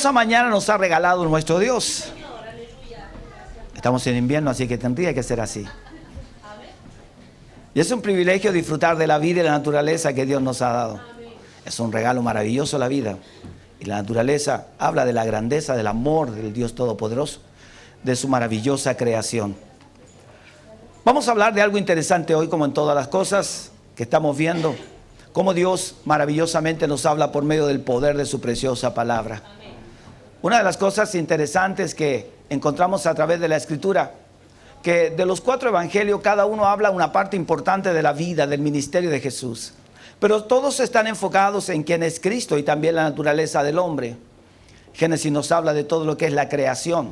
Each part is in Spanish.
hermosa mañana nos ha regalado nuestro Dios. Estamos en invierno, así que tendría que ser así. Y es un privilegio disfrutar de la vida y la naturaleza que Dios nos ha dado. Es un regalo maravilloso la vida. Y la naturaleza habla de la grandeza, del amor del Dios Todopoderoso, de su maravillosa creación. Vamos a hablar de algo interesante hoy, como en todas las cosas que estamos viendo, cómo Dios maravillosamente nos habla por medio del poder de su preciosa palabra. Una de las cosas interesantes que encontramos a través de la Escritura, que de los 4 evangelios cada uno habla una parte importante de la vida, del ministerio de Jesús. Pero todos están enfocados en quién es Cristo y también la naturaleza del hombre. Génesis nos habla de todo lo que es la creación.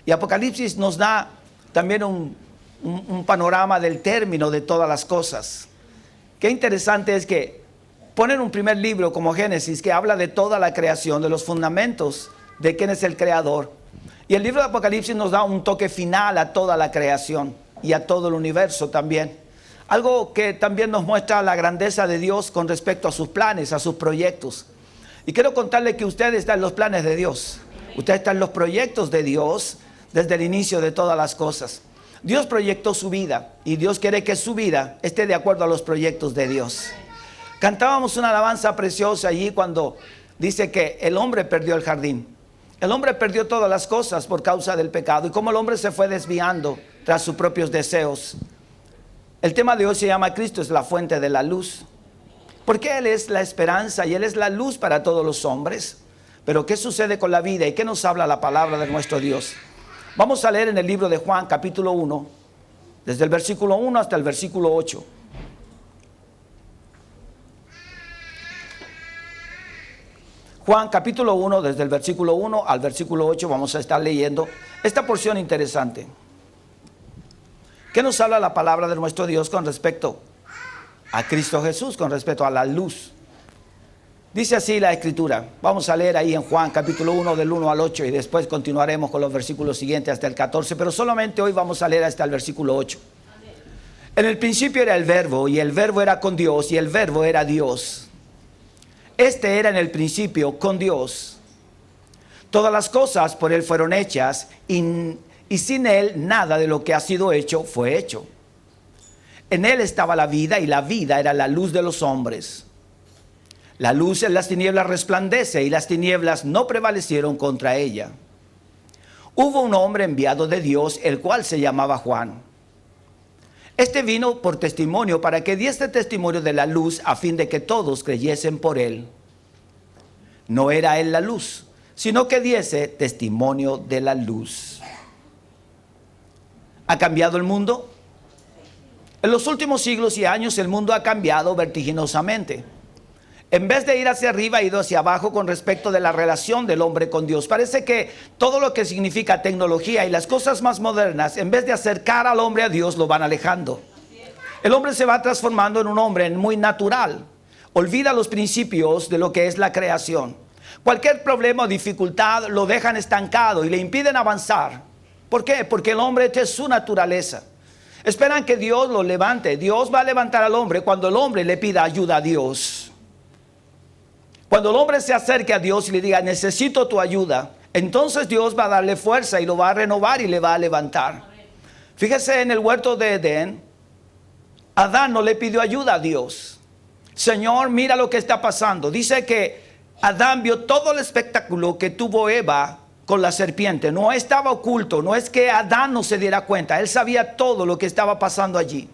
Y Apocalipsis nos da también un panorama del término de todas las cosas. Qué interesante es que ponen un primer libro como Génesis que habla de toda la creación, de los fundamentos de quién es el creador. Y el libro de Apocalipsis nos da un toque final a toda la creación y a todo el universo también. Algo que también nos muestra la grandeza de Dios con respecto a sus planes, a sus proyectos. Y quiero contarle que usted está en los planes de Dios. Usted está en los proyectos de Dios desde el inicio de todas las cosas. Dios proyectó su vida y Dios quiere que su vida esté de acuerdo a los proyectos de Dios. Cantábamos una alabanza preciosa allí cuando dice que el hombre perdió el jardín. El hombre perdió todas las cosas por causa del pecado y cómo el hombre se fue desviando tras sus propios deseos. El tema de hoy se llama Cristo es la fuente de la luz. Porque Él es la esperanza y Él es la luz para todos los hombres. Pero ¿qué sucede con la vida y qué nos habla la palabra de nuestro Dios? Vamos a leer en el libro de Juan capítulo 1, desde el versículo 1 hasta el versículo 8. Juan capítulo 1, desde el versículo 1 al versículo 8 vamos a estar leyendo esta porción interesante. ¿Qué nos habla la palabra de nuestro Dios con respecto a Cristo Jesús, con respecto a la luz? Dice así la Escritura. Vamos a leer ahí en Juan capítulo 1 del 1 al 8 y después continuaremos con los versículos siguientes hasta el 14, pero solamente hoy vamos a leer hasta el versículo 8. En el principio era el Verbo y el Verbo era con Dios y el Verbo era Dios. Este era en el principio con Dios. Todas las cosas por Él fueron hechas y sin Él nada de lo que ha sido hecho fue hecho. En Él estaba la vida y la vida era la luz de los hombres. La luz en las tinieblas resplandece y las tinieblas no prevalecieron contra ella. Hubo un hombre enviado de Dios, el cual se llamaba Juan. Este vino por testimonio para que diese testimonio de la luz a fin de que todos creyesen por él. No era él la luz, sino que diese testimonio de la luz. ¿Ha cambiado el mundo? En los últimos siglos y años el mundo ha cambiado vertiginosamente. En vez de ir hacia arriba, ha ido hacia abajo con respecto de la relación del hombre con Dios. Parece que todo lo que significa tecnología y las cosas más modernas, en vez de acercar al hombre a Dios, lo van alejando. El hombre se va transformando en un hombre muy natural. Olvida los principios de lo que es la creación. Cualquier problema o dificultad lo dejan estancado y le impiden avanzar. ¿Por qué? Porque el hombre es su naturaleza. Esperan que Dios lo levante. Dios va a levantar al hombre cuando el hombre le pida ayuda a Dios. Cuando el hombre se acerque a Dios y le diga, necesito tu ayuda, entonces Dios va a darle fuerza y lo va a renovar y le va a levantar. Fíjese en el huerto de Edén, Adán no le pidió ayuda a Dios. Señor, mira lo que está pasando. Dice que Adán vio todo el espectáculo que tuvo Eva con la serpiente. No estaba oculto, no es que Adán no se diera cuenta. Él sabía todo lo que estaba pasando allí.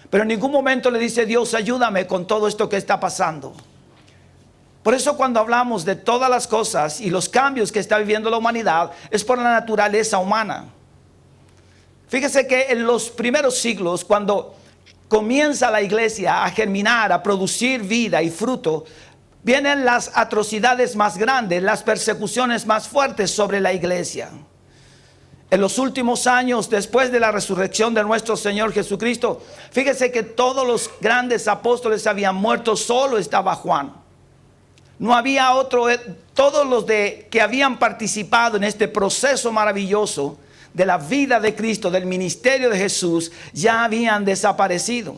Pero en ningún momento le dice, Dios, ayúdame con todo esto que está pasando. Por eso cuando hablamos de todas las cosas y los cambios que está viviendo la humanidad, es por la naturaleza humana. Fíjese que en los primeros siglos, cuando comienza la iglesia a germinar, a producir vida y fruto, vienen las atrocidades más grandes, las persecuciones más fuertes sobre la iglesia. En los últimos años, después de la resurrección de nuestro Señor Jesucristo, fíjese que todos los grandes apóstoles habían muerto, solo estaba Juan. No había otro, todos los que habían participado en este proceso maravilloso de la vida de Cristo, del ministerio de Jesús, ya habían desaparecido.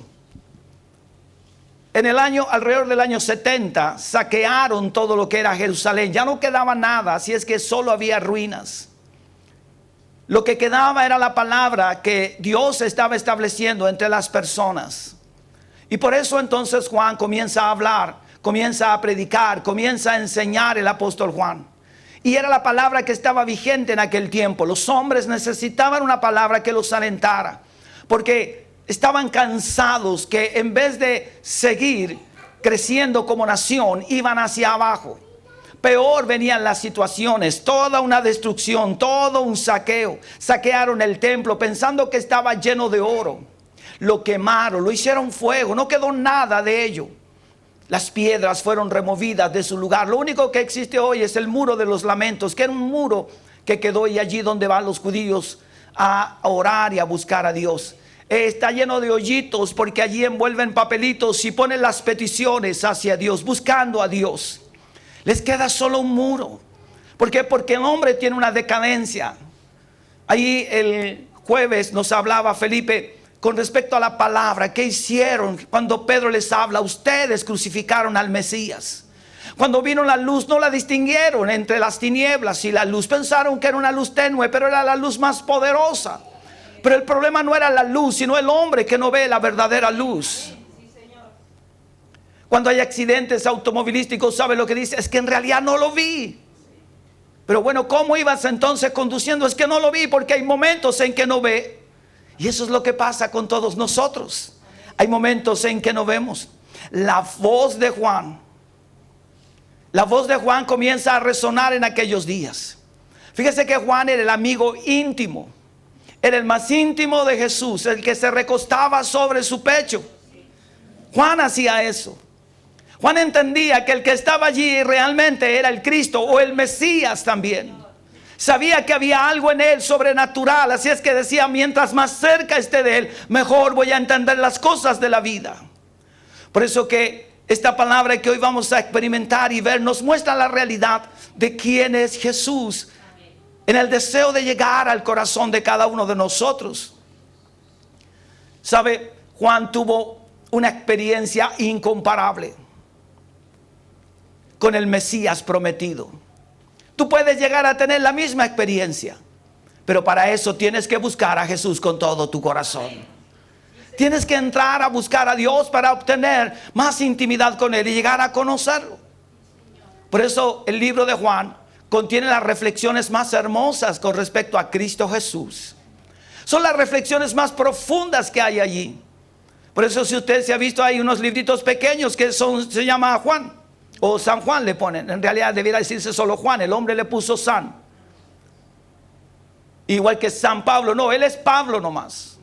alrededor del año 70, saquearon todo lo que era Jerusalén. Ya no quedaba nada, así es que solo había ruinas. Lo que quedaba era la palabra que Dios estaba estableciendo entre las personas. Y por eso entonces Juan comienza a hablar, comienza a predicar, comienza a enseñar el apóstol Juan. Y era la palabra que estaba vigente en aquel tiempo. Los hombres necesitaban una palabra que los alentara, porque estaban cansados que en vez de seguir creciendo como nación, iban hacia abajo. Peor venían las situaciones, toda una destrucción, todo un saqueo. Saquearon el templo pensando que estaba lleno de oro. Lo quemaron, lo hicieron fuego, no quedó nada de ello. Las piedras fueron removidas de su lugar. Lo único que existe hoy es el muro de los lamentos, que era un muro que quedó y allí donde van los judíos a orar y a buscar a Dios. Está lleno de hoyitos porque allí envuelven papelitos y ponen las peticiones hacia Dios, buscando a Dios. Les queda solo un muro. ¿Por qué? Porque el hombre tiene una decadencia. Ahí el jueves nos hablaba Felipe con respecto a la palabra. ¿Qué hicieron cuando Pedro les habla? Ustedes crucificaron al Mesías. Cuando vino la luz no la distinguieron entre las tinieblas y la luz. Pensaron que era una luz tenue, pero era la luz más poderosa. Pero el problema no era la luz, sino el hombre que no ve la verdadera luz. Cuando hay accidentes automovilísticos, ¿sabe lo que dice? Es que en realidad no lo vi. Pero bueno, ¿cómo ibas entonces conduciendo? Es que no lo vi, porque hay momentos en que no ve. Y eso es lo que pasa con todos nosotros. Hay momentos en que no vemos. La voz de Juan comienza a resonar en aquellos días. Fíjese que Juan era el amigo íntimo. Era el más íntimo de Jesús, el que se recostaba sobre su pecho. Juan hacía eso. Juan entendía que el que estaba allí realmente era el Cristo o el Mesías también. Sabía que había algo en él sobrenatural. Así es que decía, mientras más cerca esté de él, mejor voy a entender las cosas de la vida. Por eso que esta palabra que hoy vamos a experimentar y ver nos muestra la realidad de quién es Jesús, en el deseo de llegar al corazón de cada uno de nosotros. ¿Sabe? Juan tuvo una experiencia incomparable con el Mesías prometido. Tú puedes llegar a tener la misma experiencia, pero para eso tienes que buscar a Jesús con todo tu corazón. Tienes que entrar a buscar a Dios para obtener más intimidad con Él y llegar a conocerlo. Por eso el libro de Juan contiene las reflexiones más hermosas con respecto a Cristo Jesús. Son las reflexiones más profundas que hay allí. Por eso si usted se ha visto, hay unos libritos pequeños que se llama Juan. O San Juan le ponen. En realidad debiera decirse solo Juan. El hombre le puso San. Igual que San Pablo. No, él es Pablo nomás.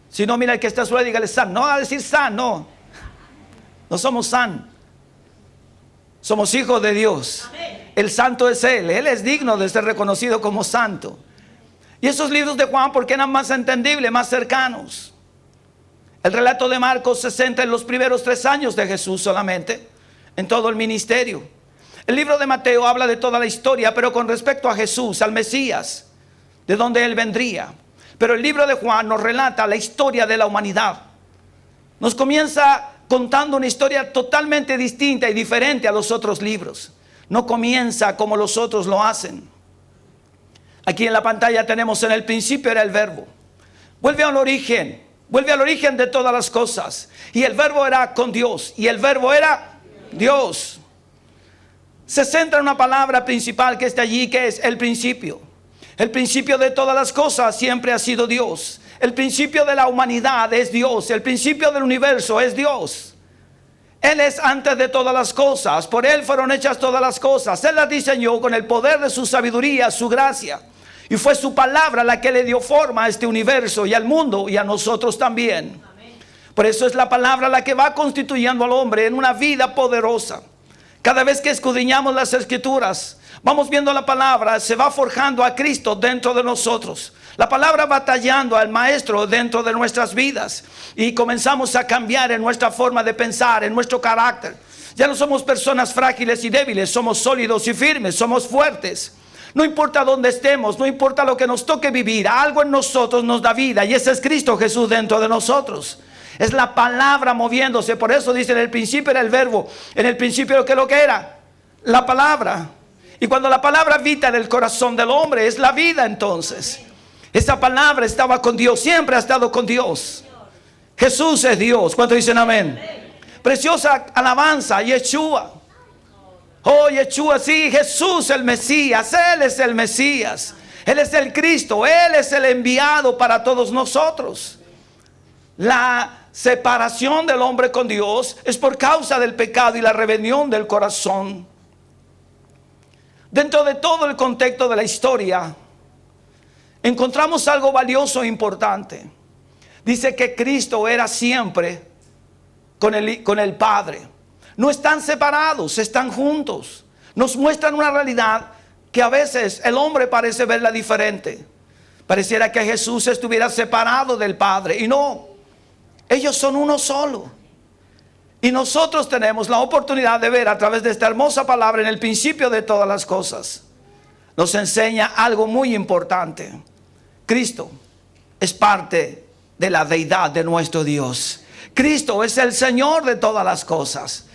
Si no, mira el que está a su lado, dígale San. No va a decir San, no. No somos San. Somos hijos de Dios. Amén. El santo es Él. Él es digno de ser reconocido como santo. Y esos libros de Juan, porque eran más entendibles, más cercanos. El relato de Marcos se centra en los primeros 3 años de Jesús solamente, en todo el ministerio. El libro de Mateo habla de toda la historia, pero con respecto a Jesús, al Mesías, de donde Él vendría. Pero el libro de Juan nos relata la historia de la humanidad. Nos comienza contando una historia totalmente distinta y diferente a los otros libros. No comienza como los otros lo hacen. Aquí en la pantalla tenemos: en el principio era el verbo. Vuelve al origen de todas las cosas. Y el verbo era con Dios, y el verbo era Dios. Se centra en una palabra principal que está allí, que es el principio. El principio de todas las cosas siempre ha sido Dios. El principio de la humanidad es Dios. El principio del universo es Dios. Él es antes de todas las cosas. Por Él fueron hechas todas las cosas. Él las diseñó con el poder de su sabiduría, su gracia. Y fue su palabra la que le dio forma a este universo y al mundo y a nosotros también. Por eso es la palabra la que va constituyendo al hombre en una vida poderosa. Cada vez que escudriñamos las Escrituras, vamos viendo la palabra, se va forjando a Cristo dentro de nosotros. La palabra va tallando al Maestro dentro de nuestras vidas. Y comenzamos a cambiar en nuestra forma de pensar, en nuestro carácter. Ya no somos personas frágiles y débiles, somos sólidos y firmes, somos fuertes. No importa dónde estemos, no importa lo que nos toque vivir, algo en nosotros nos da vida, y ese es Cristo Jesús dentro de nosotros. Es la palabra moviéndose. Por eso dice, en el principio era el verbo. En el principio, ¿qué es lo que era? La palabra. Y cuando la palabra habita en el corazón del hombre, es la vida entonces. Esa palabra estaba con Dios, siempre ha estado con Dios. Jesús es Dios. ¿Cuántos dicen amén? Preciosa alabanza, Yeshua. Oh, Yeshua, sí, Jesús el Mesías, Él es el Mesías. Él es el Cristo, Él es el enviado para todos nosotros. La separación del hombre con Dios es por causa del pecado y la rebelión del corazón. Dentro de todo el contexto de la historia, encontramos algo valioso e importante. Dice que Cristo era siempre con el Padre. No están separados, están juntos. Nos muestran una realidad que a veces el hombre parece verla diferente. Pareciera que Jesús estuviera separado del Padre. Y no, ellos son uno solo. Y nosotros tenemos la oportunidad de ver a través de esta hermosa palabra, en el principio de todas las cosas, nos enseña algo muy importante. Cristo es parte de la deidad de nuestro Dios. Cristo es el Señor de todas las cosas.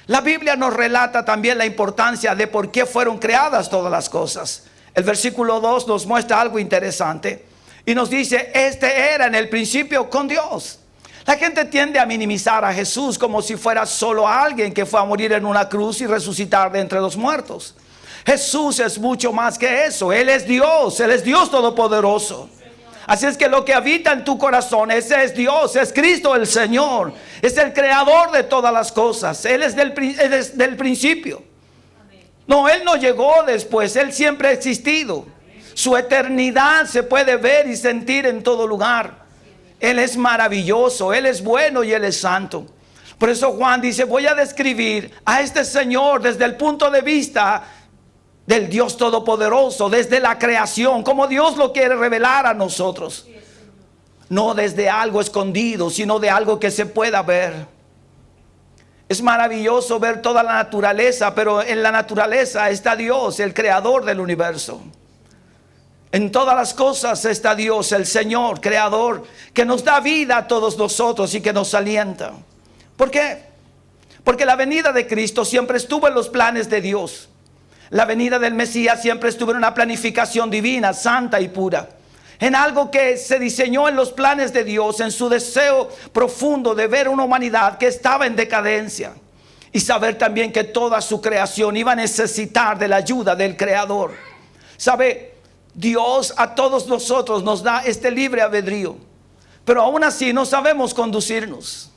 La Biblia nos relata también la importancia de por qué fueron creadas todas las cosas. El versículo 2 nos muestra algo interesante y nos dice, este era en el principio con Dios. La gente tiende a minimizar a Jesús como si fuera solo alguien que fue a morir en una cruz y resucitar de entre los muertos. Jesús es mucho más que eso. Él es Dios todopoderoso. Así es que lo que habita en tu corazón, ese es Dios, es Cristo el Señor. Es el creador de todas las cosas. Él es del principio. No, Él no llegó después, Él siempre ha existido. Su eternidad se puede ver y sentir en todo lugar. Él es maravilloso, Él es bueno y Él es santo. Por eso Juan dice, voy a describir a este Señor desde el punto de vista del Dios Todopoderoso, desde la creación, como Dios lo quiere revelar a nosotros. No desde algo escondido, sino de algo que se pueda ver. Es maravilloso ver toda la naturaleza, pero en la naturaleza está Dios, el creador del universo. En todas las cosas está Dios, el Señor, creador, que nos da vida a todos nosotros y que nos alienta. ¿Por qué? Porque la venida de Cristo siempre estuvo en los planes de Dios. La venida del Mesías siempre estuvo en una planificación divina, santa y pura. En algo que se diseñó en los planes de Dios, en su deseo profundo de ver una humanidad que estaba en decadencia. Y saber también que toda su creación iba a necesitar de la ayuda del Creador. ¿Sabe? Dios a todos nosotros nos da este libre albedrío, pero aún así no sabemos conducirnos.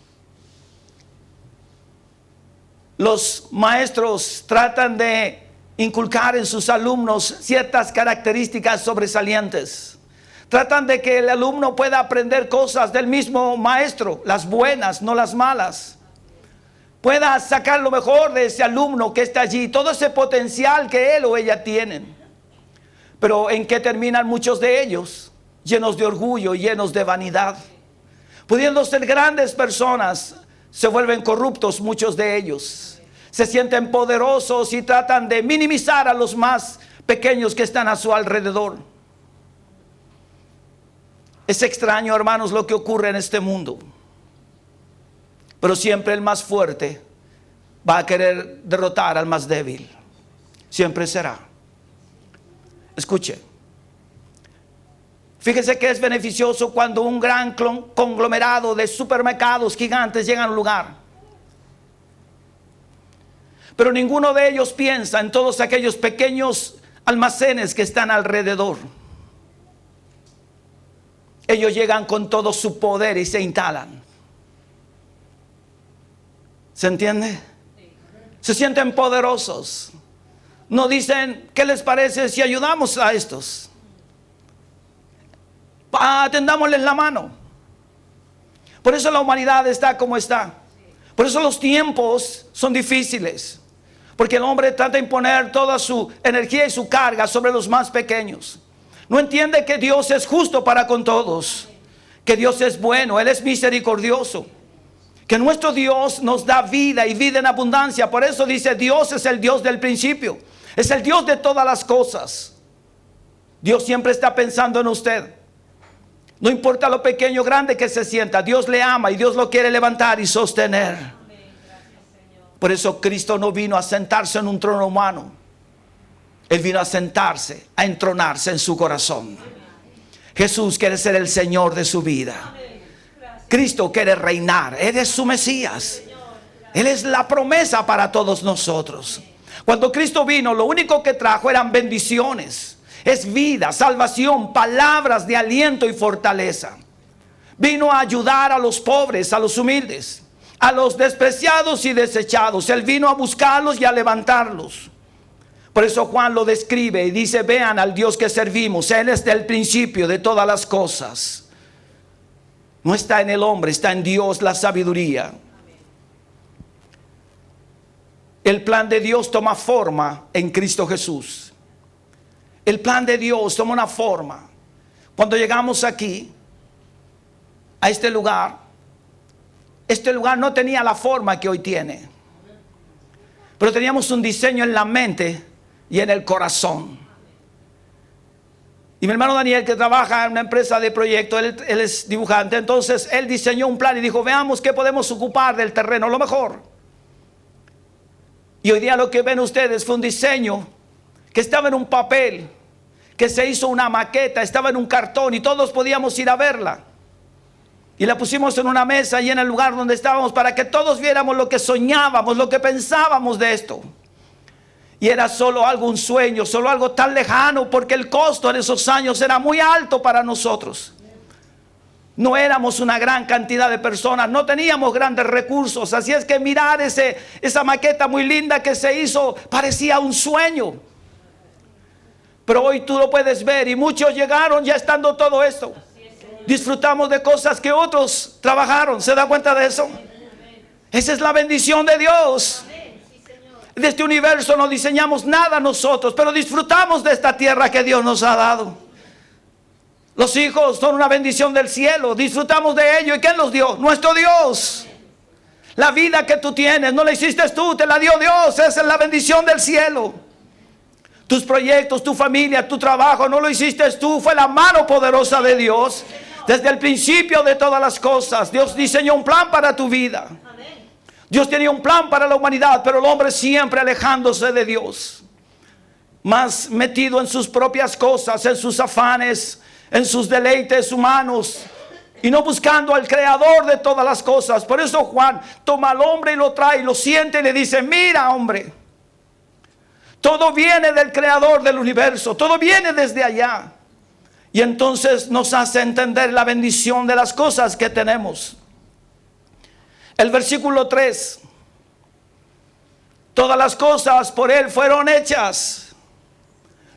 Los maestros tratan de inculcar en sus alumnos ciertas características sobresalientes. Tratan de que el alumno pueda aprender cosas del mismo maestro, las buenas, no las malas. Pueda sacar lo mejor de ese alumno que está allí, todo ese potencial que él o ella tienen. Pero ¿en qué terminan muchos de ellos? Llenos de orgullo, llenos de vanidad. Pudiendo ser grandes personas, se vuelven corruptos muchos de ellos. Se sienten poderosos y tratan de minimizar a los más pequeños que están a su alrededor. Es extraño, hermanos, lo que ocurre en este mundo. Pero siempre el más fuerte va a querer derrotar al más débil. Siempre será. Escuche, fíjese que es beneficioso cuando un gran conglomerado de supermercados gigantes llegan a un lugar, pero ninguno de ellos piensa en todos aquellos pequeños almacenes que están alrededor. Ellos llegan con todo su poder y se instalan. ¿Se entiende? Se sienten poderosos. No dicen, ¿qué les parece si ayudamos a estos? Atendámosles la mano. Por eso la humanidad está como está. Por eso los tiempos son difíciles. Porque el hombre trata de imponer toda su energía y su carga sobre los más pequeños. No entiende que Dios es justo para con todos. Que Dios es bueno, Él es misericordioso. Que nuestro Dios nos da vida y vida en abundancia. Por eso dice, Dios es el Dios del principio. Es el Dios de todas las cosas. Dios siempre está pensando en usted. No importa lo pequeño o grande que se sienta, Dios le ama y Dios lo quiere levantar y sostener. Por eso Cristo no vino a sentarse en un trono humano. Él vino a sentarse, a entronarse en su corazón. Jesús quiere ser el Señor de su vida. Cristo quiere reinar. Él es su Mesías. Él es la promesa para todos nosotros. Cuando Cristo vino, lo único que trajo eran bendiciones. Es vida, salvación, palabras de aliento y fortaleza. Vino a ayudar a los pobres, a los humildes, a los despreciados y desechados. Él vino a buscarlos y a levantarlos. Por eso Juan lo describe y dice: vean al Dios que servimos. Él es del principio de todas las cosas. No está en el hombre, está en Dios la sabiduría. El plan de Dios toma forma en Cristo Jesús. El plan de Dios toma una forma. Cuando llegamos aquí, a este lugar no tenía la forma que hoy tiene. Pero teníamos un diseño en la mente y en el corazón. Y mi hermano Daniel, que trabaja en una empresa de proyecto, él es dibujante. Entonces él diseñó un plan y dijo: veamos qué podemos ocupar del terreno, lo mejor. Y hoy día lo que ven ustedes fue un diseño que estaba en un papel, que se hizo una maqueta, estaba en un cartón y todos podíamos ir a verla. Y la pusimos en una mesa y en el lugar donde estábamos para que todos viéramos lo que soñábamos, lo que pensábamos de esto. Y era solo algo, un sueño, solo algo tan lejano, porque el costo en esos años era muy alto para nosotros. No éramos una gran cantidad de personas, no teníamos grandes recursos. Así es que mirar esa maqueta muy linda que se hizo parecía un sueño. Pero hoy tú lo puedes ver y muchos llegaron ya estando todo esto. Disfrutamos de cosas que otros trabajaron. ¿Se da cuenta de eso? Esa es la bendición de Dios. De este universo no diseñamos nada nosotros, pero disfrutamos de esta tierra que Dios nos ha dado. Los hijos son una bendición del cielo. Disfrutamos de ello. ¿Y quién los dio? Nuestro Dios. La vida que tú tienes no la hiciste tú, te la dio Dios. Esa es la bendición del cielo. Tus proyectos, tu familia, tu trabajo, no lo hiciste tú. Fue la mano poderosa de Dios. Desde el principio de todas las cosas, Dios diseñó un plan para tu vida. Dios tenía un plan para la humanidad, pero el hombre siempre alejándose de Dios. Más metido en sus propias cosas, en sus afanes, en sus deleites humanos, y no buscando al creador de todas las cosas. Por eso Juan toma al hombre y lo trae, lo siente y le dice: mira, hombre, todo viene del creador del universo, todo viene desde allá. Y entonces nos hace entender la bendición de las cosas que tenemos. El versículo 3: todas las cosas por Él fueron hechas.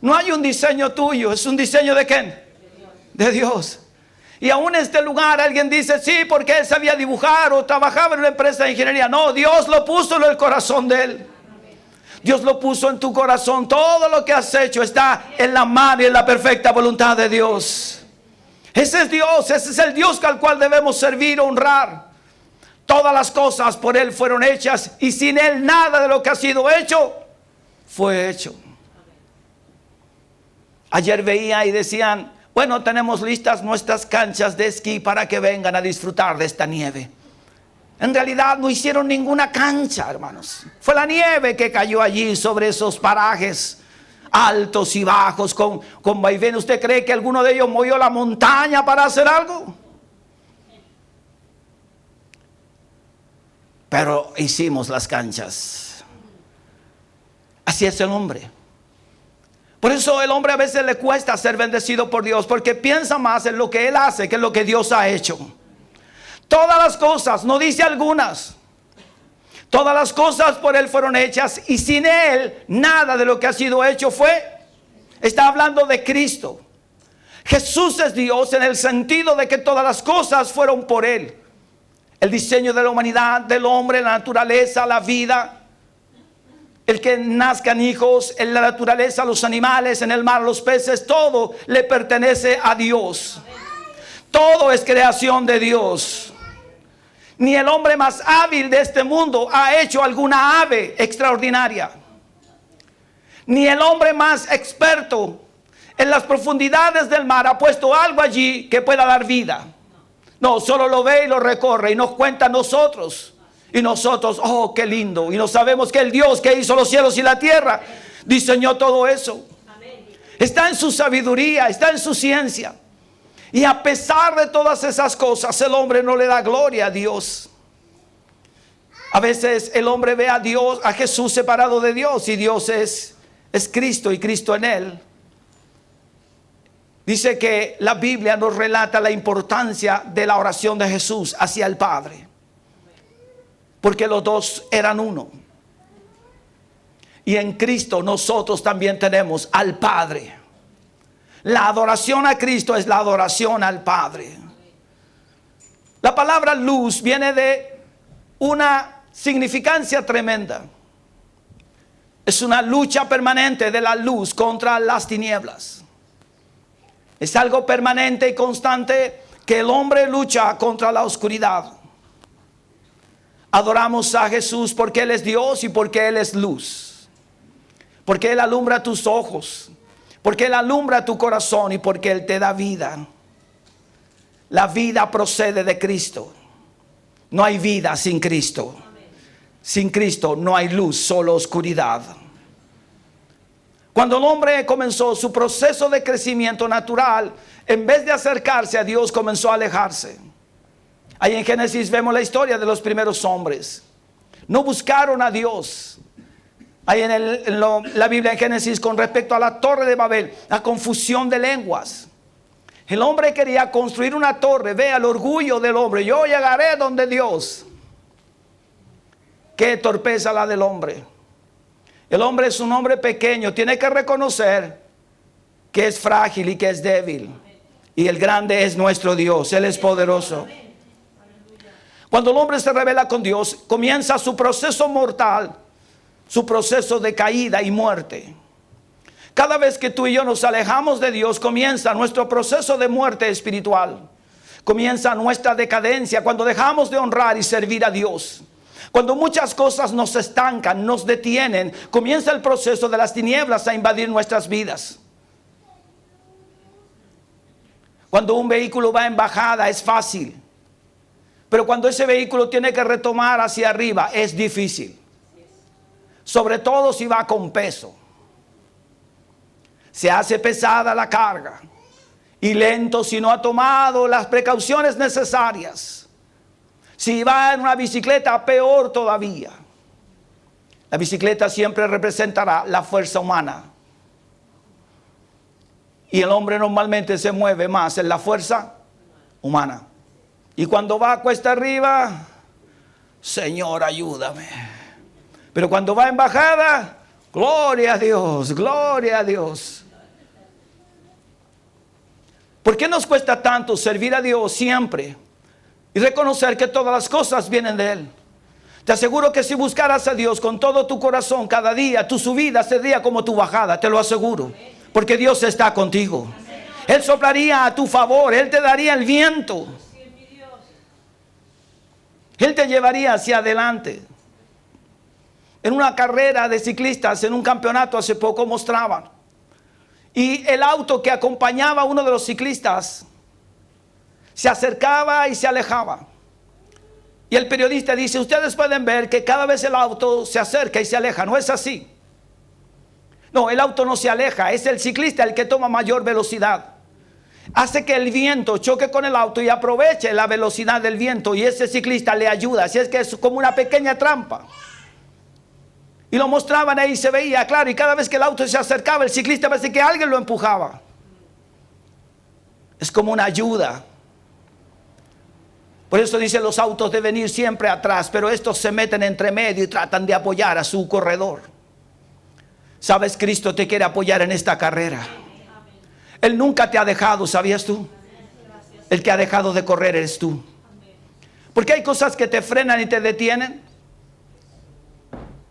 No hay un diseño tuyo, es un diseño ¿de quién? De Dios. Y aún en este lugar alguien dice: sí, porque él sabía dibujar o trabajaba en una empresa de ingeniería. No, Dios lo puso en el corazón de él. Dios lo puso en tu corazón. Todo lo que has hecho está en la mano y en la perfecta voluntad de Dios. Ese es Dios, ese es el Dios al cual debemos servir, honrar. Todas las cosas por Él fueron hechas, y sin Él nada de lo que ha sido hecho fue hecho. Ayer veía y decían: bueno, tenemos listas nuestras canchas de esquí para que vengan a disfrutar de esta nieve. En realidad no hicieron ninguna cancha, hermanos. Fue la nieve que cayó allí sobre esos parajes altos y bajos con vaivén. ¿Usted cree que alguno de ellos movió la montaña para hacer algo? Pero hicimos las canchas. Así es el hombre. Por eso el hombre a veces le cuesta ser bendecido por Dios, porque piensa más en lo que él hace que en lo que Dios ha hecho. Todas las cosas, no dice algunas, todas las cosas por Él fueron hechas, y sin Él nada de lo que ha sido hecho está hablando de Cristo. Jesús es Dios en el sentido de que todas las cosas fueron por Él. El diseño de la humanidad, del hombre, la naturaleza, la vida, el que nazcan hijos, en la naturaleza, los animales, en el mar, los peces, todo le pertenece a Dios. Todo es creación de Dios. Ni el hombre más hábil de este mundo ha hecho alguna ave extraordinaria. Ni el hombre más experto en las profundidades del mar ha puesto algo allí que pueda dar vida. No, solo lo ve y lo recorre y nos cuenta a nosotros. Y nosotros, oh, qué lindo. Y no sabemos que el Dios que hizo los cielos y la tierra diseñó todo eso. Está en su sabiduría, está en su ciencia. Y a pesar de todas esas cosas, el hombre no le da gloria a Dios. A veces el hombre ve a Dios, a Jesús separado de Dios, y Dios es Cristo y Cristo en él. Dice que la Biblia nos relata la importancia de la oración de Jesús hacia el Padre, porque los dos eran uno. Y en Cristo nosotros también tenemos al Padre. La adoración a Cristo es la adoración al Padre. La palabra luz viene de una significancia tremenda. Es una lucha permanente de la luz contra las tinieblas. Es algo permanente y constante que el hombre lucha contra la oscuridad. Adoramos a Jesús porque Él es Dios y porque Él es luz. Porque Él alumbra tus ojos. Porque Él alumbra tu corazón y porque Él te da vida. La vida procede de Cristo. No hay vida sin Cristo. Sin Cristo no hay luz, solo oscuridad. Cuando el hombre comenzó su proceso de crecimiento natural, en vez de acercarse a Dios, comenzó a alejarse. Ahí en Génesis vemos la historia de los primeros hombres. No buscaron a Dios. Ahí en la Biblia en Génesis con respecto a la torre de Babel, la confusión de lenguas. El hombre quería construir una torre. Vea el orgullo del hombre. Yo llegaré donde Dios. Qué torpeza la del hombre. El hombre es un hombre pequeño. Tiene que reconocer que es frágil y que es débil. Y el grande es nuestro Dios. Él es poderoso. Cuando el hombre se revela con Dios, comienza su proceso mortal, su proceso de caída y muerte. Cada vez que tú y yo nos alejamos de Dios, comienza nuestro proceso de muerte espiritual. Comienza nuestra decadencia cuando dejamos de honrar y servir a Dios. Cuando muchas cosas nos estancan, nos detienen, comienza el proceso de las tinieblas a invadir nuestras vidas. Cuando un vehículo va en bajada es fácil, pero cuando ese vehículo tiene que retomar hacia arriba es difícil. Sobre todo si va con peso. Se hace pesada la carga y lento si no ha tomado las precauciones necesarias. Si va en una bicicleta, peor todavía. La bicicleta siempre representará la fuerza humana. Y el hombre normalmente se mueve más en la fuerza humana. Y cuando va cuesta arriba, Señor, ayúdame. Pero cuando va en bajada, gloria a Dios, gloria a Dios. ¿Por qué nos cuesta tanto servir a Dios siempre? Y reconocer que todas las cosas vienen de Él. Te aseguro que si buscaras a Dios con todo tu corazón cada día, tu subida sería como tu bajada, te lo aseguro. Porque Dios está contigo. Él soplaría a tu favor, Él te daría el viento. Él te llevaría hacia adelante. En una carrera de ciclistas, en un campeonato hace poco mostraban. Y el auto que acompañaba a uno de los ciclistas se acercaba y se alejaba. Y el periodista dice, ustedes pueden ver que cada vez el auto se acerca y se aleja. No es así. No, el auto no se aleja. Es el ciclista el que toma mayor velocidad. Hace que el viento choque con el auto y aproveche la velocidad del viento. Y ese ciclista le ayuda. Así es que es como una pequeña trampa. Y lo mostraban ahí, se veía claro. Y cada vez que el auto se acercaba, el ciclista parece que alguien lo empujaba. Es como una ayuda. Por eso dice, los autos deben ir siempre atrás, pero estos se meten entre medio y tratan de apoyar a su corredor. Sabes, Cristo te quiere apoyar en esta carrera. Él nunca te ha dejado, ¿sabías tú? El que ha dejado de correr eres tú. Porque hay cosas que te frenan y te detienen.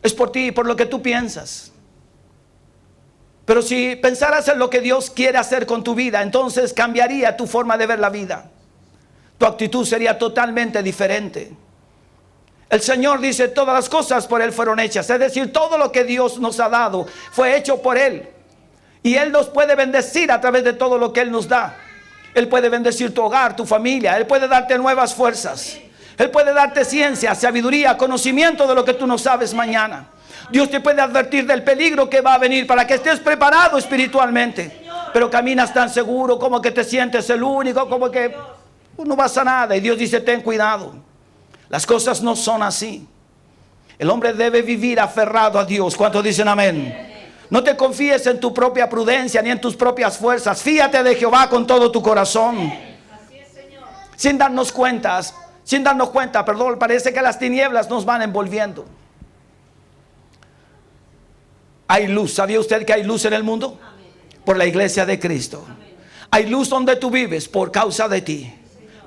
Es por ti y por lo que tú piensas. Pero si pensaras en lo que Dios quiere hacer con tu vida, entonces cambiaría tu forma de ver la vida. Tu actitud sería totalmente diferente. El Señor dice, todas las cosas por Él fueron hechas. Es decir, todo lo que Dios nos ha dado fue hecho por Él. Y Él nos puede bendecir a través de todo lo que Él nos da. Él puede bendecir tu hogar, tu familia. Él puede darte nuevas fuerzas. Él puede darte ciencia, sabiduría, conocimiento de lo que tú no sabes mañana. Dios te puede advertir del peligro que va a venir para que estés preparado espiritualmente. Pero caminas tan seguro, como que te sientes el único, como que no pasa nada. Y Dios dice, ten cuidado. Las cosas no son así. El hombre debe vivir aferrado a Dios. ¿Cuántos dicen amén? No te confíes en tu propia prudencia ni en tus propias fuerzas. Fíate de Jehová con todo tu corazón. Sin darnos cuenta, parece que las tinieblas nos van envolviendo. Hay luz. ¿Sabía usted que hay luz en el mundo? Por la iglesia de Cristo. Hay luz donde tú vives por causa de ti.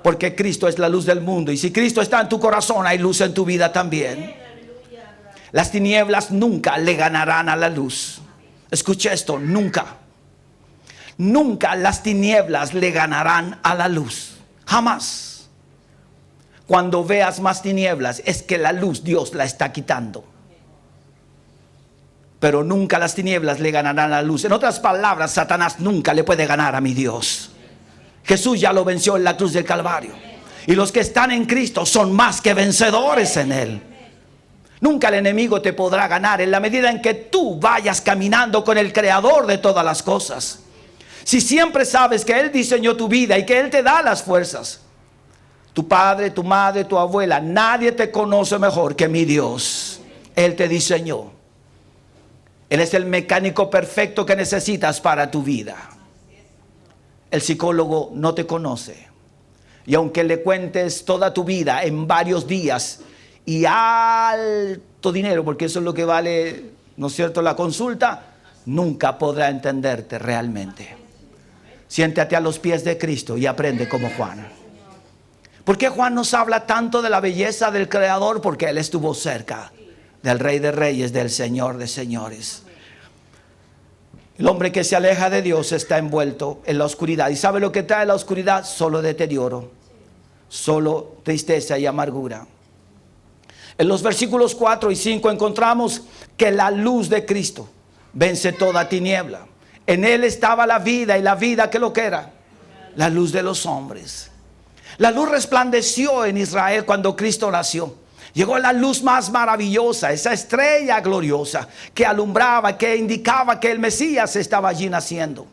Porque Cristo es la luz del mundo. Y si Cristo está en tu corazón, hay luz en tu vida también. Las tinieblas nunca le ganarán a la luz. Escuche esto, nunca. Nunca las tinieblas le ganarán a la luz. Jamás. Cuando veas más tinieblas, es que la luz Dios la está quitando. Pero nunca las tinieblas le ganarán a la luz. En otras palabras, Satanás nunca le puede ganar a mi Dios. Jesús ya lo venció en la cruz del Calvario. Y los que están en Cristo son más que vencedores en Él. Nunca el enemigo te podrá ganar en la medida en que tú vayas caminando con el Creador de todas las cosas. Si siempre sabes que Él diseñó tu vida y que Él te da las fuerzas. Tu padre, tu madre, tu abuela, nadie te conoce mejor que mi Dios. Él te diseñó. Él es el mecánico perfecto que necesitas para tu vida. El psicólogo no te conoce. Y aunque le cuentes toda tu vida en varios días y alto dinero, porque eso es lo que vale, ¿no es cierto?, la consulta, nunca podrá entenderte realmente. Siéntate a los pies de Cristo y aprende como Juan. ¿Por qué Juan nos habla tanto de la belleza del Creador? Porque él estuvo cerca del Rey de Reyes, del Señor de Señores. El hombre que se aleja de Dios está envuelto en la oscuridad. ¿Y sabe lo que trae la oscuridad? Solo deterioro, solo tristeza y amargura. En los versículos 4 y 5 encontramos que la luz de Cristo vence toda tiniebla. En Él estaba la vida, y la vida, ¿qué lo que era? La luz de los hombres. La luz resplandeció en Israel cuando Cristo nació. Llegó la luz más maravillosa, esa estrella gloriosa que alumbraba, que indicaba que el Mesías estaba allí naciendo.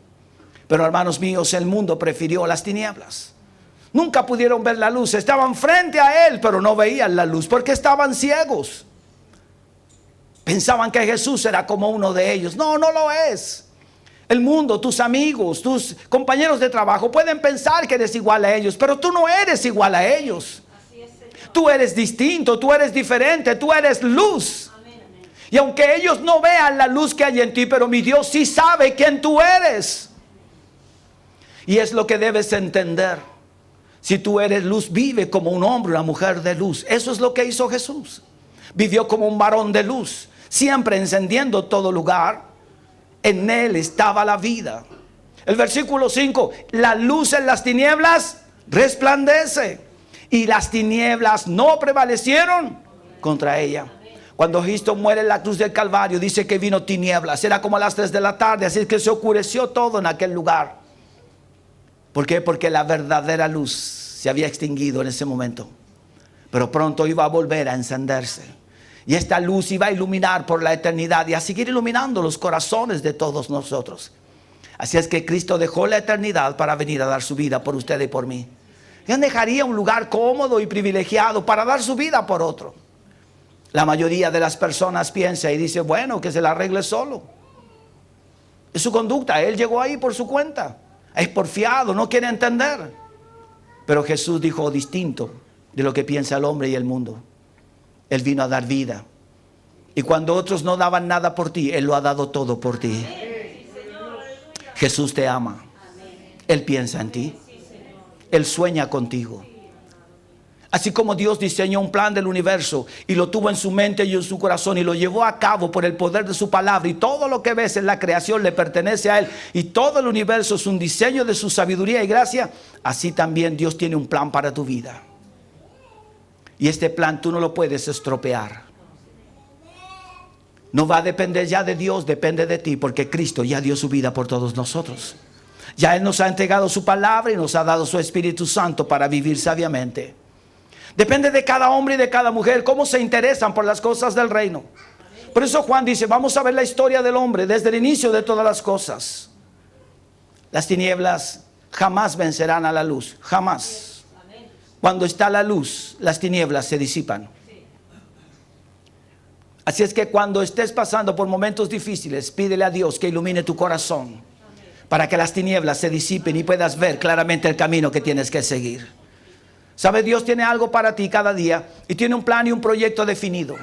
Pero hermanos míos, el mundo prefirió las tinieblas. Nunca pudieron ver la luz. Estaban frente a Él, pero no veían la luz porque estaban ciegos. Pensaban que Jesús era como uno de ellos. No, no lo es. El mundo, tus amigos, tus compañeros de trabajo pueden pensar que eres igual a ellos, pero tú no eres igual a ellos. Tú eres distinto, tú eres diferente, tú eres luz. Y aunque ellos no vean la luz que hay en ti, pero mi Dios sí sabe quién tú eres. Y es lo que debes entender. Si tú eres luz, vive como un hombre, una mujer de luz. Eso es lo que hizo Jesús. Vivió como un varón de luz, siempre encendiendo todo lugar. En Él estaba la vida. El versículo 5, la luz en las tinieblas resplandece, y las tinieblas no prevalecieron contra ella. Cuando Cristo muere en la cruz del Calvario, dice que vino tinieblas. Era como a las 3 de la tarde, así que se oscureció todo en aquel lugar. ¿Por qué? Porque la verdadera luz se había extinguido en ese momento, pero pronto iba a volver a encenderse. Y esta luz iba a iluminar por la eternidad y a seguir iluminando los corazones de todos nosotros. Así es que Cristo dejó la eternidad para venir a dar su vida por usted y por mí. ¿Quién dejaría un lugar cómodo y privilegiado para dar su vida por otro? La mayoría de las personas piensa y dice, bueno, que se la arregle solo. Es su conducta, él llegó ahí por su cuenta. Es porfiado, no quiere entender. Pero Jesús dijo distinto de lo que piensa el hombre y el mundo. Él vino a dar vida. Y cuando otros no daban nada por ti, Él lo ha dado todo por ti. Jesús te ama. Él piensa en ti. Él sueña contigo. Así como Dios diseñó un plan del universo y lo tuvo en su mente y en su corazón y lo llevó a cabo por el poder de su palabra, y todo lo que ves en la creación le pertenece a Él, y todo el universo es un diseño de su sabiduría y gracia, así también Dios tiene un plan para tu vida. Y este plan tú no lo puedes estropear. No va a depender ya de Dios, depende de ti, porque Cristo ya dio su vida por todos nosotros. Ya Él nos ha entregado su palabra y nos ha dado su Espíritu Santo para vivir sabiamente. Depende de cada hombre y de cada mujer cómo se interesan por las cosas del reino. Por eso Juan dice, vamos a ver la historia del hombre desde el inicio de todas las cosas. Las tinieblas jamás vencerán a la luz, jamás. Cuando está la luz, las tinieblas se disipan. Así es que cuando estés pasando por momentos difíciles, pídele a Dios que ilumine tu corazón para que las tinieblas se disipen y puedas ver claramente el camino que tienes que seguir. ¿Sabe? Dios tiene algo para ti cada día y tiene un plan y un proyecto definido.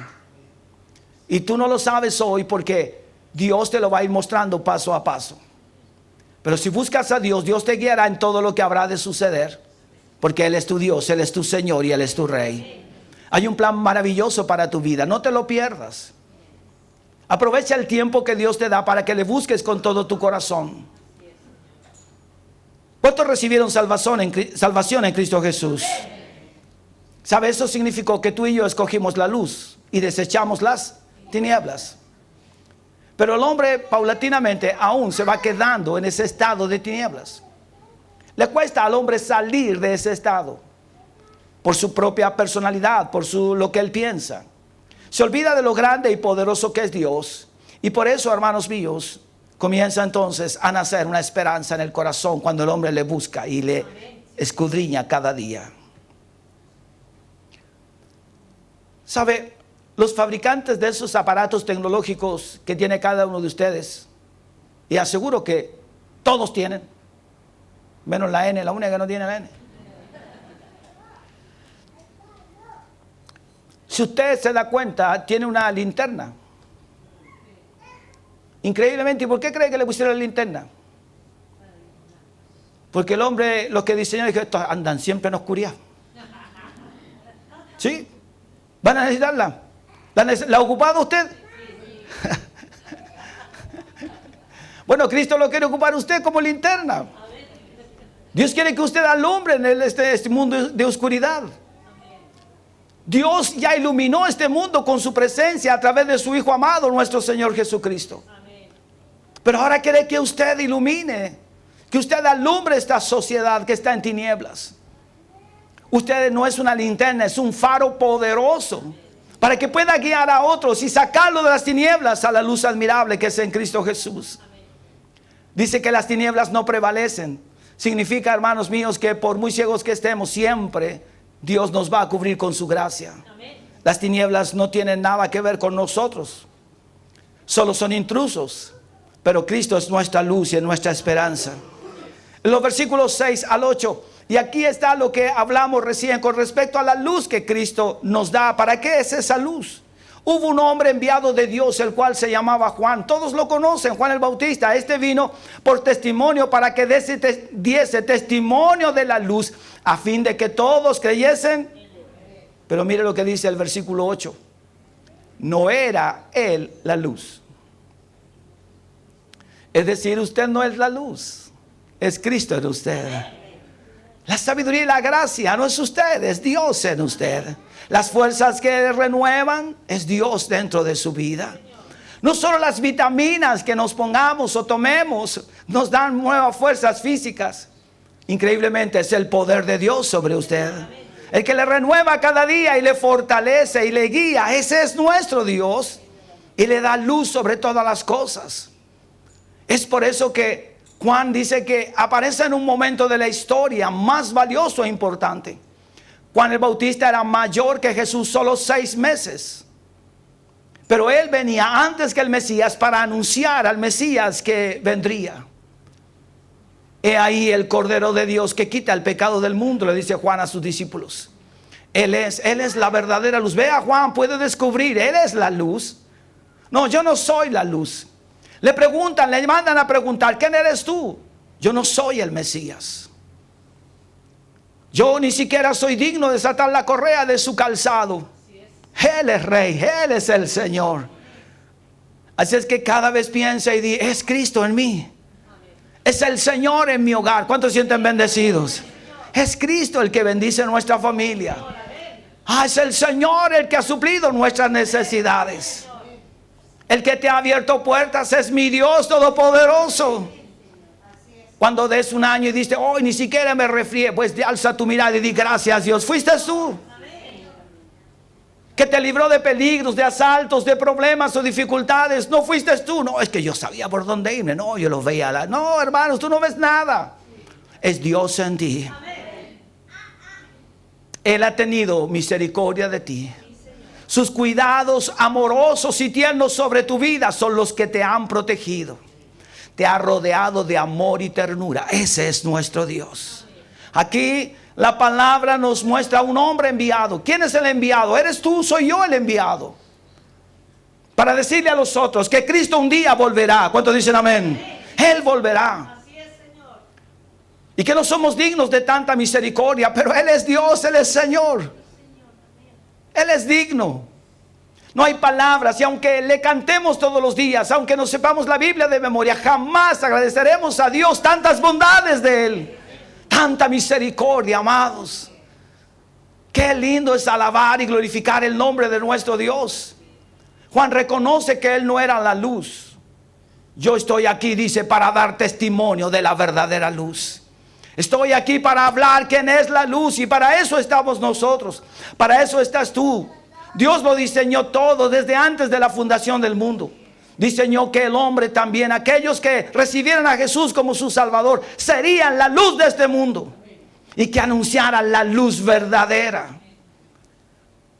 Y tú no lo sabes hoy porque Dios te lo va a ir mostrando paso a paso. Pero si buscas a Dios, Dios te guiará en todo lo que habrá de suceder. Porque Él es tu Dios, Él es tu Señor y Él es tu Rey. Hay un plan maravilloso para tu vida, no te lo pierdas. Aprovecha el tiempo que Dios te da para que le busques con todo tu corazón. ¿Cuántos recibieron salvación en Cristo Jesús? ¿Sabe? Eso significó que tú y yo escogimos la luz y desechamos las tinieblas. Pero el hombre paulatinamente aún se va quedando en ese estado de tinieblas. Le cuesta al hombre salir de ese estado por su propia personalidad, por lo que él piensa. Se olvida de lo grande y poderoso que es Dios. Y por eso, hermanos míos, comienza entonces a nacer una esperanza en el corazón cuando el hombre le busca y le escudriña cada día. ¿Sabe? Los fabricantes de esos aparatos tecnológicos que tiene cada uno de ustedes, y aseguro que todos tienen, menos la N, la única que no tiene la N. Si usted se da cuenta, tiene una linterna. Increíblemente, ¿y por qué cree que le pusieron la linterna? Porque el hombre, los que diseñaron, dijeron, estos andan siempre en oscuridad. ¿Sí? ¿Van a necesitarla? ¿La ha ocupado usted? Bueno, Cristo lo quiere ocupar usted como linterna. Dios quiere que usted alumbre en este mundo de oscuridad. Dios ya iluminó este mundo con su presencia a través de su Hijo amado, nuestro Señor Jesucristo. Pero ahora quiere que usted ilumine, que usted alumbre esta sociedad que está en tinieblas. Usted no es una linterna, es un faro poderoso para que pueda guiar a otros y sacarlo de las tinieblas a la luz admirable que es en Cristo Jesús. Dice que las tinieblas no prevalecen. Significa, hermanos míos, que por muy ciegos que estemos, siempre Dios nos va a cubrir con su gracia. Las tinieblas no tienen nada que ver con nosotros, solo son intrusos. Pero Cristo es nuestra luz y es nuestra esperanza. En los versículos 6 al 8, y aquí está lo que hablamos recién con respecto a la luz que Cristo nos da. ¿Para qué es esa luz? Hubo un hombre enviado de Dios, el cual se llamaba Juan. Todos lo conocen, Juan el Bautista. Este vino por testimonio para que diese testimonio de la luz, a fin de que todos creyesen. Pero mire lo que dice el versículo 8. No era él la luz. Es decir, usted no es la luz, es Cristo en usted. La sabiduría y la gracia no es usted, es Dios en usted. Las fuerzas que renuevan es Dios dentro de su vida. No solo las vitaminas que nos pongamos o tomemos nos dan nuevas fuerzas físicas. Increíblemente es el poder de Dios sobre usted. El que le renueva cada día y le fortalece y le guía. Ese es nuestro Dios y le da luz sobre todas las cosas. Es por eso que Juan dice que aparece en un momento de la historia más valioso e importante. Juan el Bautista era mayor que Jesús solo 6 meses. Pero él venía antes que el Mesías para anunciar al Mesías que vendría. He ahí el Cordero de Dios que quita el pecado del mundo, le dice Juan a sus discípulos. Él es la verdadera luz. Vea, Juan puede descubrir, él es la luz. No, yo no soy la luz. Le preguntan, le mandan a preguntar, ¿quién eres tú? Yo no soy el Mesías. Yo ni siquiera soy digno de desatar la correa de su calzado. Él es Rey, Él es el Señor. Así es que cada vez piensa y dice, es Cristo en mí. Es el Señor en mi hogar. ¿Cuántos sienten bendecidos? Es Cristo el que bendice nuestra familia. Es el Señor el que ha suplido nuestras necesidades. El que te ha abierto puertas es mi Dios todopoderoso. Cuando des un año y dices, hoy ni siquiera me resfrié, pues alza tu mirada y di gracias Dios. Fuiste tú. Que te libró de peligros, de asaltos, de problemas o dificultades. No fuiste tú. No, es que yo sabía por dónde irme. No, yo los veía. No, hermanos, tú no ves nada. Es Dios en ti. Él ha tenido misericordia de ti. Sus cuidados amorosos y tiernos sobre tu vida son los que te han protegido. Te ha rodeado de amor y ternura. Ese es nuestro Dios. Aquí la palabra nos muestra a un hombre enviado. ¿Quién es el enviado? ¿Eres tú? ¿Soy yo el enviado? Para decirle a los otros que Cristo un día volverá. ¿Cuántos dicen amén? Él volverá. Así es, Señor. Y que no somos dignos de tanta misericordia, pero Él es Dios, Él es Señor. Él es digno. No hay palabras, y aunque le cantemos todos los días, aunque no sepamos la Biblia de memoria, jamás agradeceremos a Dios tantas bondades de Él, tanta misericordia, amados. Qué lindo es alabar y glorificar el nombre de nuestro Dios. Juan reconoce que Él no era la luz. Yo estoy aquí, dice, para dar testimonio de la verdadera luz. Estoy aquí para hablar quién es la luz, y para eso estamos nosotros. Para eso estás tú. Dios lo diseñó todo desde antes de la fundación del mundo. Diseñó que el hombre también, aquellos que recibieran a Jesús como su Salvador, serían la luz de este mundo, y que anunciaran la luz verdadera.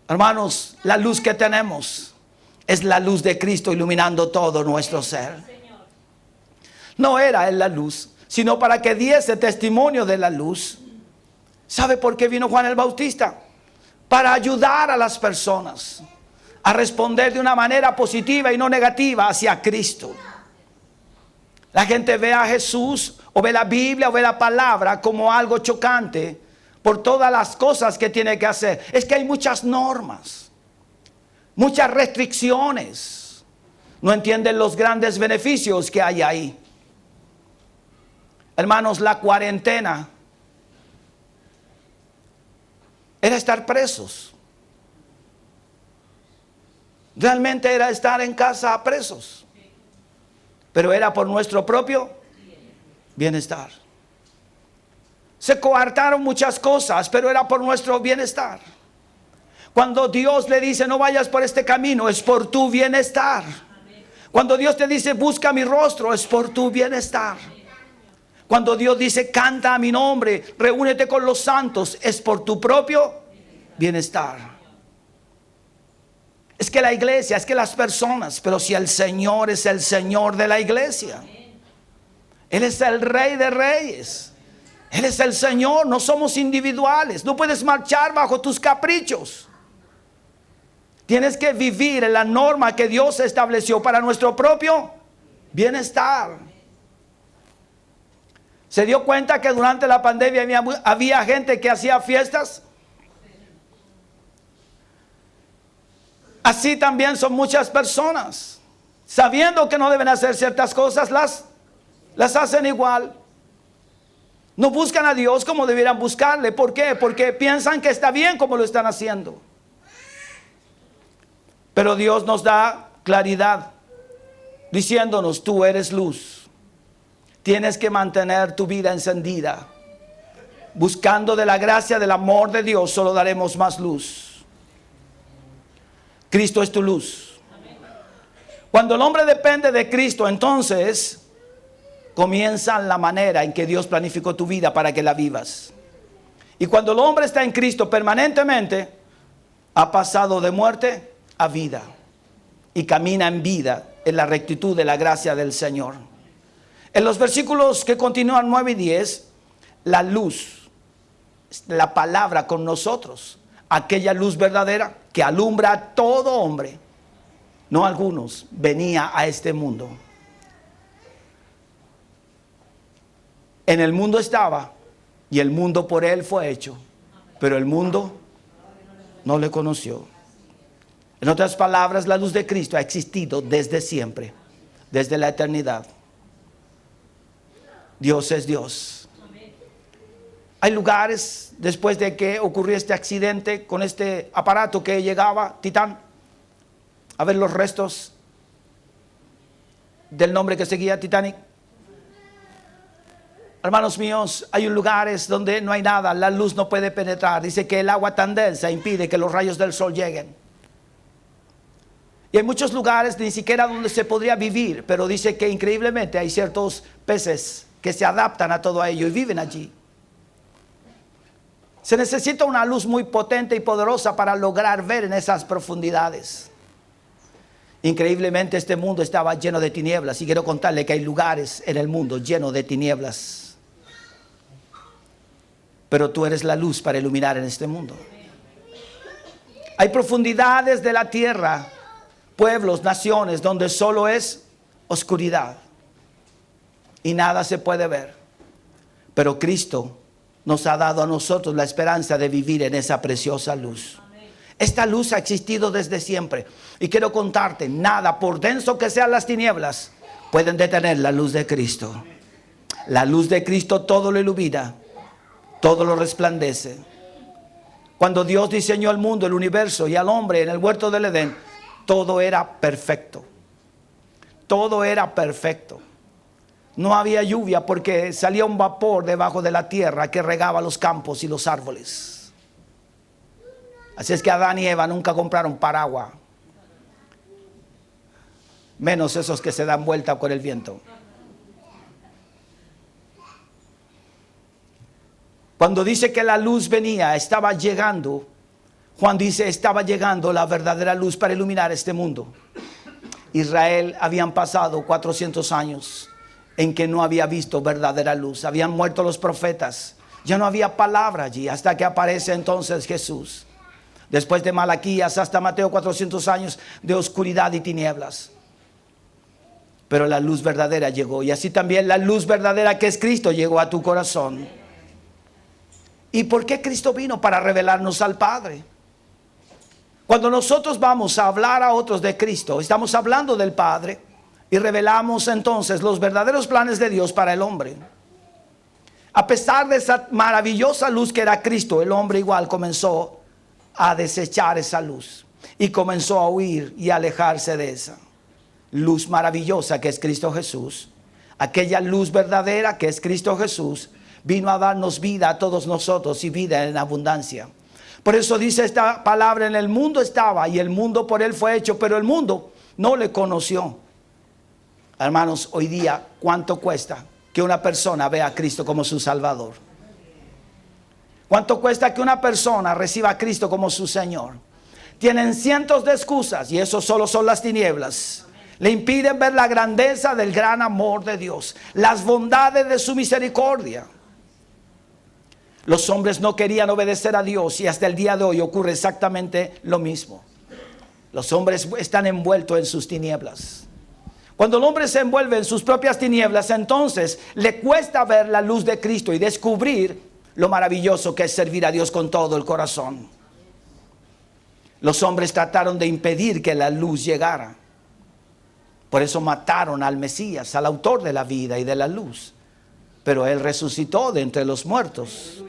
Hermanos, la luz que tenemos es la luz de Cristo iluminando todo nuestro ser. No era Él la luz, sino para que diese testimonio de la luz. ¿Sabe por qué vino Juan el Bautista? Para ayudar a las personas a responder de una manera positiva y no negativa hacia Cristo. La gente ve a Jesús, o ve la Biblia, o ve la palabra como algo chocante por todas las cosas que tiene que hacer. Es que hay muchas normas, muchas restricciones. No entienden los grandes beneficios que hay ahí. Hermanos, la cuarentena era estar presos. Realmente era estar en casa presos. Pero era por nuestro propio bienestar. Se coartaron muchas cosas, pero era por nuestro bienestar. Cuando Dios le dice no vayas por este camino, es por tu bienestar. Cuando Dios te dice busca mi rostro, es por tu bienestar. Cuando Dios dice canta a mi nombre, reúnete con los santos, es por tu propio bienestar. Es que la iglesia, es que las personas, pero si el Señor es el Señor de la iglesia, Él es el Rey de Reyes, Él es el Señor. No somos individuales, no puedes marchar bajo tus caprichos. Tienes que vivir en la norma que Dios estableció para nuestro propio bienestar. ¿Se dio cuenta que durante la pandemia había gente que hacía fiestas? Así también son muchas personas. Sabiendo que no deben hacer ciertas cosas, las hacen igual. No buscan a Dios como debieran buscarle. ¿Por qué? Porque piensan que está bien como lo están haciendo. Pero Dios nos da claridad, diciéndonos, tú eres luz. Tienes que mantener tu vida encendida. Buscando de la gracia, del amor de Dios, solo daremos más luz. Cristo es tu luz. Cuando el hombre depende de Cristo, entonces comienza la manera en que Dios planificó tu vida para que la vivas. Y cuando el hombre está en Cristo permanentemente, ha pasado de muerte a vida y camina en vida, en la rectitud de la gracia del Señor. En los versículos que continúan 9 y 10, la luz, la palabra con nosotros, aquella luz verdadera que alumbra a todo hombre, no algunos, venía a este mundo. En el mundo estaba, y el mundo por él fue hecho, pero el mundo no le conoció. En otras palabras, la luz de Cristo ha existido desde siempre, desde la eternidad. Dios es Dios. Hay lugares, después de que ocurrió este accidente con este aparato que llegaba, Titán, a ver los restos del nombre que seguía Titanic? Hermanos míos, hay lugares donde no hay nada, la luz no puede penetrar. Dice que el agua tan densa impide que los rayos del sol lleguen. Y hay muchos lugares ni siquiera donde se podría vivir, pero dice que increíblemente hay ciertos peces que se adaptan a todo ello y viven allí. Se necesita una luz muy potente y poderosa para lograr ver en esas profundidades. Increíblemente este mundo estaba lleno de tinieblas y quiero contarle que hay lugares en el mundo llenos de tinieblas. Pero tú eres la luz para iluminar en este mundo. Hay profundidades de la tierra, pueblos, naciones, donde solo es oscuridad y nada se puede ver. Pero Cristo nos ha dado a nosotros la esperanza de vivir en esa preciosa luz. Esta luz ha existido desde siempre. Y quiero contarte, nada, por denso que sean las tinieblas, pueden detener la luz de Cristo. La luz de Cristo todo lo ilumina, todo lo resplandece. Cuando Dios diseñó el mundo, el universo y al hombre en el huerto del Edén, todo era perfecto. Todo era perfecto. No había lluvia porque salía un vapor debajo de la tierra que regaba los campos y los árboles. Así es que Adán y Eva nunca compraron paraguas, menos esos que se dan vuelta con el viento. Cuando dice que la luz venía, estaba llegando, Juan dice, estaba llegando la verdadera luz para iluminar este mundo. Israel habían pasado 400 años en que no había visto verdadera luz. Habían muerto los profetas. Ya no había palabra allí hasta que aparece entonces Jesús. Después de Malaquías hasta Mateo, 400 años de oscuridad y tinieblas. Pero la luz verdadera llegó. Y así también la luz verdadera que es Cristo llegó a tu corazón. ¿Y por qué Cristo vino? Para revelarnos al Padre. Cuando nosotros vamos a hablar a otros de Cristo, estamos hablando del Padre y revelamos entonces los verdaderos planes de Dios para el hombre. A pesar de esa maravillosa luz que era Cristo, el hombre igual comenzó a desechar esa luz y comenzó a huir y a alejarse de esa luz maravillosa que es Cristo Jesús. Aquella luz verdadera que es Cristo Jesús vino a darnos vida a todos nosotros y vida en abundancia. Por eso dice esta palabra, en el mundo estaba y el mundo por él fue hecho, pero el mundo no le conoció. Hermanos, hoy día, ¿cuánto cuesta que una persona vea a Cristo como su Salvador? ¿Cuánto cuesta que una persona reciba a Cristo como su Señor? Tienen cientos de excusas y eso solo son las tinieblas. Le impiden ver la grandeza del gran amor de Dios, las bondades de su misericordia. Los hombres no querían obedecer a Dios y hasta el día de hoy ocurre exactamente lo mismo. Los hombres están envueltos en sus tinieblas. Cuando el hombre se envuelve en sus propias tinieblas, entonces le cuesta ver la luz de Cristo y descubrir lo maravilloso que es servir a Dios con todo el corazón. Los hombres trataron de impedir que la luz llegara. Por eso mataron al Mesías, al autor de la vida y de la luz. Pero él resucitó de entre los muertos.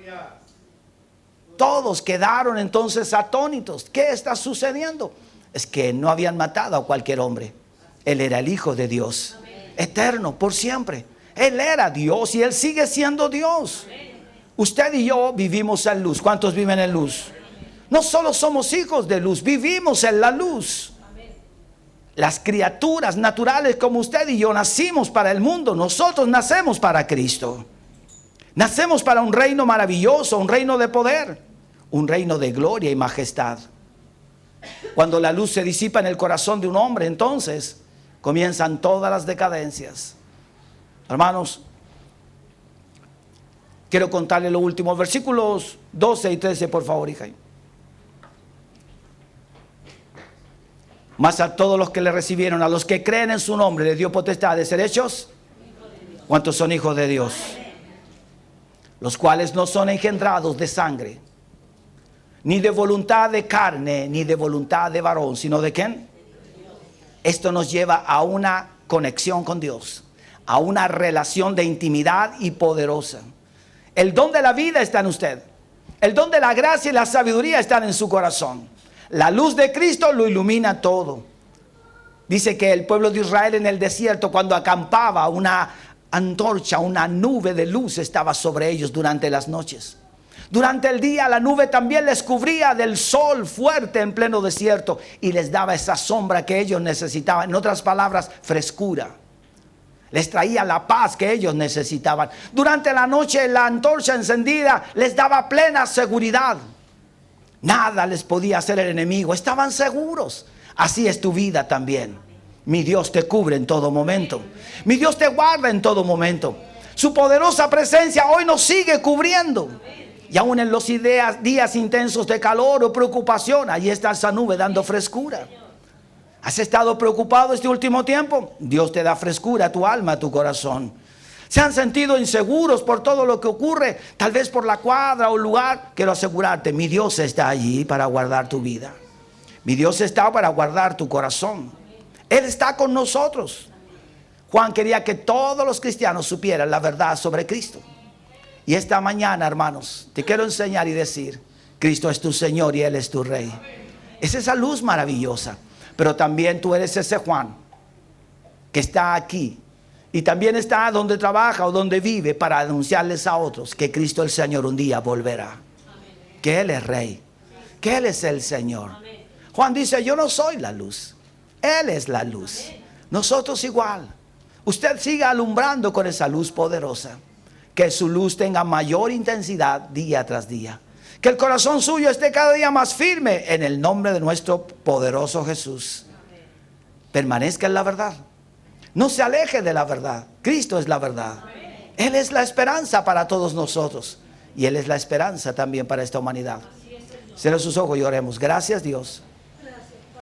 Todos quedaron entonces atónitos. ¿Qué está sucediendo? Es que no habían matado a cualquier hombre. Él era el Hijo de Dios, eterno, por siempre. Él era Dios y él sigue siendo Dios. Usted y yo vivimos en luz. ¿Cuántos viven en luz? No solo somos hijos de luz, vivimos en la luz. Las criaturas naturales como usted y yo nacimos para el mundo. Nosotros nacemos para Cristo. Nacemos para un reino maravilloso, un reino de poder, un reino de gloria y majestad. Cuando la luz se disipa en el corazón de un hombre, entonces comienzan todas las decadencias. Hermanos, quiero contarle lo último. Versículos 12 y 13, por favor, hija. Mas a todos los que le recibieron, a los que creen en su nombre, le dio potestad de ser hechos. ¿Cuántos son hijos de Dios? Los cuales no son engendrados de sangre, ni de voluntad de carne, ni de voluntad de varón, sino de ¿quién? Esto nos lleva a una conexión con Dios, a una relación de intimidad y poderosa. El don de la vida está en usted. El don de la gracia y la sabiduría están en su corazón. La luz de Cristo lo ilumina todo. Dice que el pueblo de Israel en el desierto, cuando acampaba, una antorcha, una nube de luz estaba sobre ellos durante las noches. Durante el día la nube también les cubría del sol fuerte en pleno desierto y les daba esa sombra que ellos necesitaban. En otras palabras, frescura. Les traía la paz que ellos necesitaban. Durante la noche la antorcha encendida les daba plena seguridad. Nada les podía hacer el enemigo. Estaban seguros. Así es tu vida también. Mi Dios te cubre en todo momento. Mi Dios te guarda en todo momento. Su poderosa presencia hoy nos sigue cubriendo. Y aún en los días intensos de calor o preocupación, ahí está esa nube dando frescura. ¿Has estado preocupado este último tiempo? Dios te da frescura a tu alma, a tu corazón. ¿Se han sentido inseguros por todo lo que ocurre? Tal vez por la cuadra o lugar. Quiero asegurarte, mi Dios está allí para guardar tu vida. Mi Dios está para guardar tu corazón. Él está con nosotros. Juan quería que todos los cristianos supieran la verdad sobre Cristo. Y esta mañana, hermanos, te quiero enseñar y decir, Cristo es tu Señor y Él es tu Rey. Es esa luz maravillosa. Pero también tú eres ese Juan que está aquí y también está donde trabaja o donde vive para anunciarles a otros que Cristo el Señor un día volverá. Que Él es Rey, que Él es el Señor. Juan dice, yo no soy la luz, Él es la luz. Nosotros igual. Usted siga alumbrando con esa luz poderosa. Que su luz tenga mayor intensidad día tras día. Que el corazón suyo esté cada día más firme en el nombre de nuestro poderoso Jesús. Permanezca en la verdad. No se aleje de la verdad. Cristo es la verdad. Él es la esperanza para todos nosotros. Y Él es la esperanza también para esta humanidad. Cierre sus ojos y oremos. Gracias, Dios.